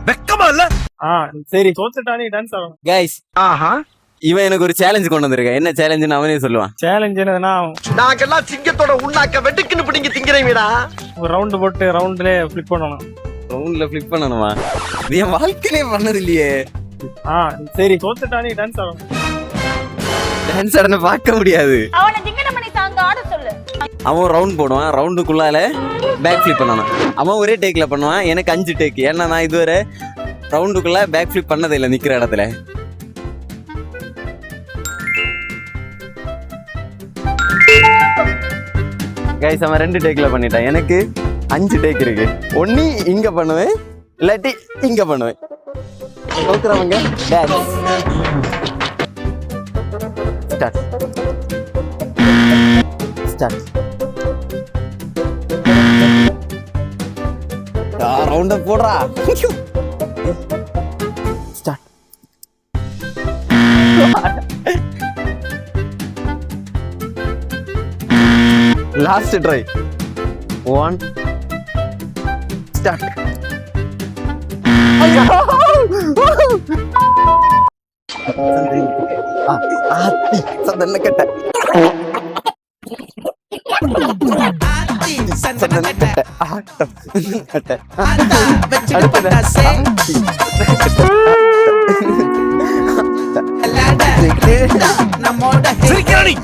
வெக்கமா இல்ல? சரி தோத்துட்டானே டான்ஸ் ஆடணும். கைஸ், இவன் எனக்கு ஒரு சேலஞ்ச் கொண்டு வந்திருக்கேன். என்ன சேலஞ்சுன்னு அவனே சொல்லுவான். சேலஞ்ச் என்னதுன்னா, நாங்கெல்லாம் சிங்கத்தோட உண்ணாக்க வெட்டுக்குன்னு பிடிங்க திங்கிறீங்கடா. ஒரு ரவுண்ட் போட்டு ரவுண்ட்லயே ஃபிளிப் பண்ணணும். ரவுண்ட்ல ஃபிளிப் பண்ணணுமா? இது என் வாழ்க்கையிலே பண்ணது இல்லையே. சரி தோத்துட்டானே டான்ஸ் ஆடணும். டான்ஸ் ஆடன பார்க்க முடியாது. அவனை திங்கடமணி சாங் ஆட சொல்லு. அவன் ரவுண்ட் போடுவான், ரவுண்டுக்குள்ளால பேக் ஃபிளிப் பண்ணணும். அவன் ஒரே டேக்ல பண்ணுவான், எனக்கு 5 டேக். ஏன்னா நான் இதுவரை ரவுண்டுக்குள்ள பேக் ஃபிளிப் பண்ணதே இல்லை நிக்கிற இடத்துல. கைஸ், அவன் 2 டேக்ல பண்ணிட்டான். எனக்கு 5 டேக் இருக்கு. ஒண்ணு இங்க பண்ணுவேன், இல்லாட்டி இங்க பண்ணுவேன். தோக்குறவங்க டான்ஸ் ஸ்டார்ட் ஸ்டார்ட். ரவுண்ட போடுறா. ஸ்டார்ட். Last try. 1 ஸ்டார்ட். சந்தன கட்ட சிரிக்கிறா நீ.